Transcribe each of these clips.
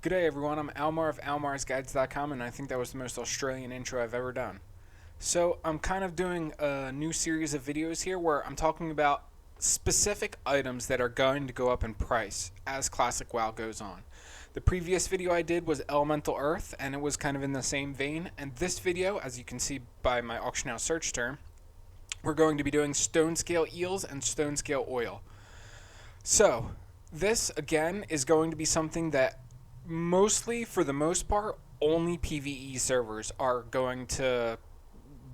G'day everyone, I'm Almar of almarsguides.com, and I think that was the most Australian intro I've ever done. So I'm kind of doing a new series of videos here where I'm talking about specific items that are going to go up in price as Classic WoW goes on. The previous video I did was Elemental Earth, and it was kind of in the same vein, and this video, as you can see by my auction house search term, we're going to be doing Stonescale Eels and Stonescale Oil. So, this again is going to be something that mostly, for the most part, only PvE servers are going to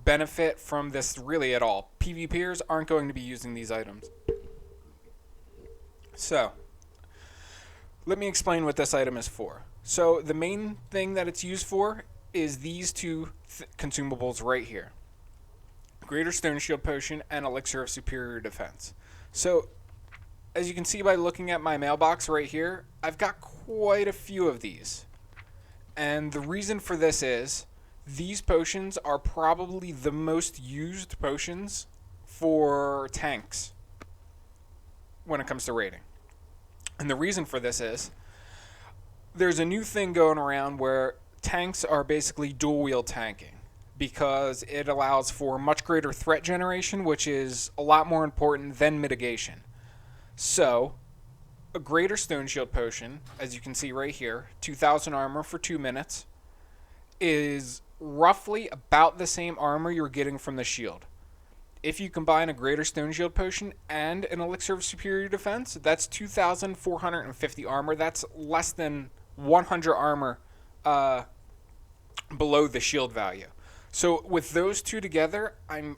benefit from this really at all. PvPers aren't going to be using these items. So, let me explain what this item is for. So, the main thing that it's used for is these two consumables right here. Greater Stone Shield Potion and Elixir of Superior Defense. So, as you can see by looking at my mailbox right here, I've got quite a few of these. And the reason for this is, these potions are probably the most used potions for tanks when it comes to raiding. And the reason for this is, there's a new thing going around where tanks are basically dual wield tanking, because it allows for much greater threat generation, which is a lot more important than mitigation. So, a Greater Stone Shield Potion, as you can see right here, 2,000 armor for 2 minutes, is roughly about the same armor you're getting from the shield. If you combine a Greater Stone Shield Potion and an Elixir of Superior Defense, that's 2,450 armor. That's less than 100 armor below the shield value. So with those two together, I'm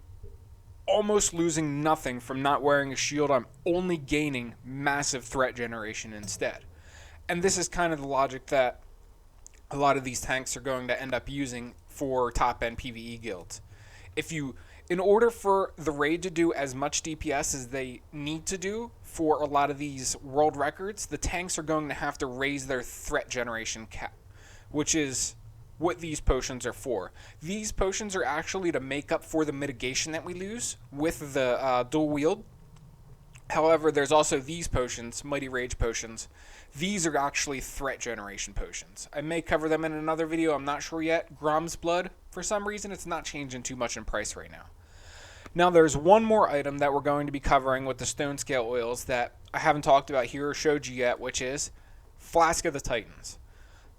almost losing nothing from not wearing a shield. I'm only gaining massive threat generation instead. And this is kind of the logic that a lot of these tanks are going to end up using for top-end PvE guilds. In order for the raid to do as much DPS as they need to do for a lot of these world records, the tanks are going to have to raise their threat generation cap, which is what these potions are for. These potions are actually to make up for the mitigation that we lose with the dual wield. However, there's also these potions, Mighty Rage potions. These are actually threat generation potions. I may cover them in another video, I'm not sure yet. Grom's Blood, for some reason, it's not changing too much in price right now. Now, there's one more item that we're going to be covering with the Stonescale Oils that I haven't talked about here or showed you yet, which is Flask of the Titans.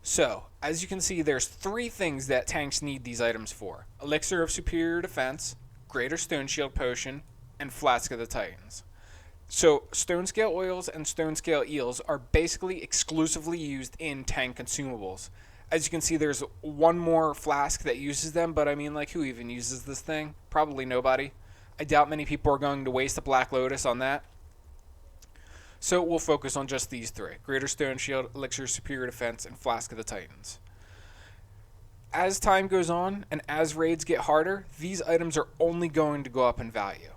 So, as you can see, there's 3 things that tanks need these items for. Elixir of Superior Defense, Greater Stone Shield Potion, and Flask of the Titans. So, Stonescale Oils and Stonescale Eels are basically exclusively used in tank consumables. As you can see, there's one more flask that uses them, but I mean, like, who even uses this thing? Probably nobody. I doubt many people are going to waste a Black Lotus on that. So we'll focus on just these 3. Greater Stone Shield, Elixir Superior Defense, and Flask of the Titans. As time goes on, and as raids get harder, these items are only going to go up in value.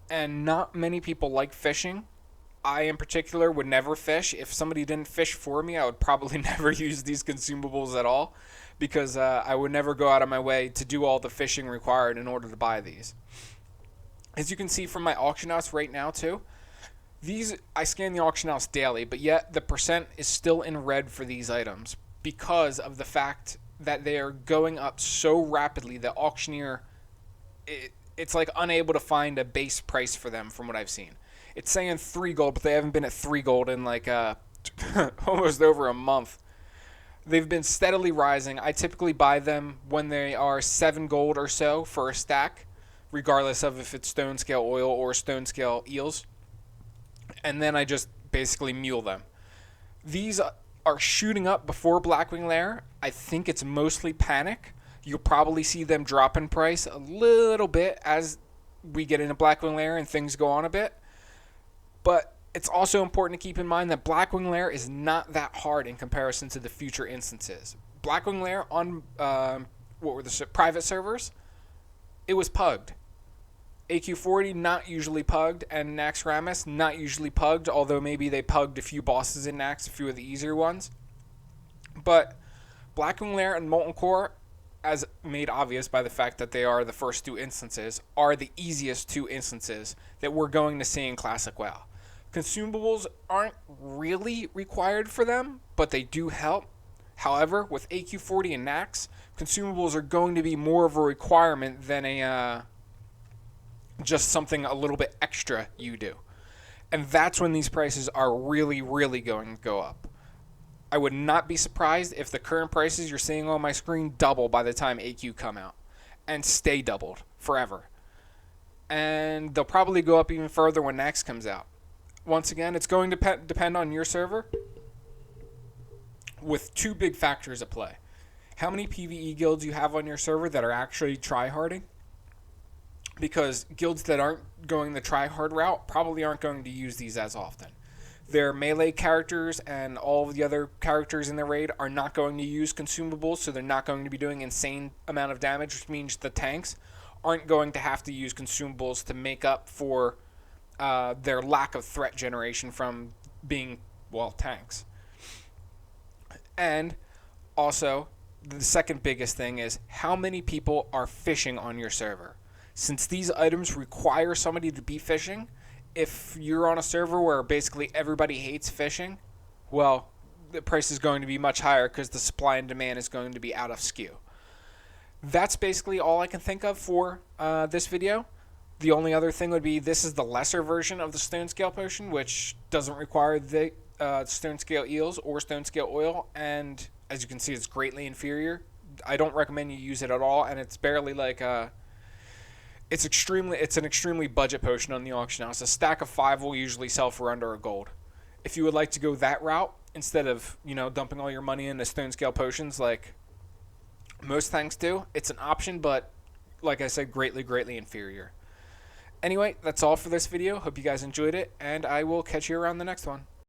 And not many people like fishing. I, in particular, would never fish. If somebody didn't fish for me, I would probably never use these consumables at all, because I would never go out of my way to do all the fishing required in order to buy these. As you can see from my auction house right now, too, I scan the auction house daily, but yet the percent is still in red for these items because of the fact that they are going up so rapidly that auctioneer, it's like unable to find a base price for them from what I've seen. It's saying 3 gold, but they haven't been at 3 gold in like almost over a month. They've been steadily rising. I typically buy them when they are 7 gold or so for a stack, regardless of if it's Stonescale Oil or Stonescale Eels. And then I just basically mule them. These are shooting up before Blackwing Lair. I think it's mostly panic. You'll probably see them drop in price a little bit as we get into Blackwing Lair and things go on a bit. But it's also important to keep in mind that Blackwing Lair is not that hard in comparison to the future instances. Blackwing Lair on private servers, it was pugged. AQ40 not usually pugged, and Naxxaramas not usually pugged, although maybe they pugged a few bosses in Nax, a few of the easier ones. But Blackwing Lair and Molten Core, as made obvious by the fact that they are the first 2 instances, are the easiest 2 instances that we're going to see in Classic WoW. Consumables aren't really required for them, but they do help. However, with AQ40 and Nax, consumables are going to be more of a requirement than just something a little bit extra you do. And that's when these prices are really, really going to go up. I would not be surprised if the current prices you're seeing on my screen double by the time AQ come out and stay doubled forever. And they'll probably go up even further when Nax comes out. Once again, it's going to depend on your server with two big factors at play. How many PvE guilds you have on your server that are actually tryharding? Because guilds that aren't going the tryhard route probably aren't going to use these as often. Their melee characters and all of the other characters in the raid are not going to use consumables, so they're not going to be doing insane amount of damage, which means the tanks aren't going to have to use consumables to make up for their lack of threat generation from being, well, tanks. And also, the second biggest thing is how many people are fishing on your server. Since these items require somebody to be fishing, if you're on a server where basically everybody hates fishing, well, the price is going to be much higher because the supply and demand is going to be out of skew. That's basically all I can think of for this video. The only other thing would be this is the lesser version of the Stonescale potion, which doesn't require the Stonescale Eels or Stonescale Oil, and as you can see, it's greatly inferior. I don't recommend you use it at all, and it's barely like it's an extremely budget potion on the auction house. A stack of 5 will usually sell for under $1. If you would like to go that route instead of, dumping all your money into Stonescale potions like most tanks do, it's an option, but like I said, greatly inferior. Anyway, that's all for this video. Hope you guys enjoyed it, and I will catch you around the next one.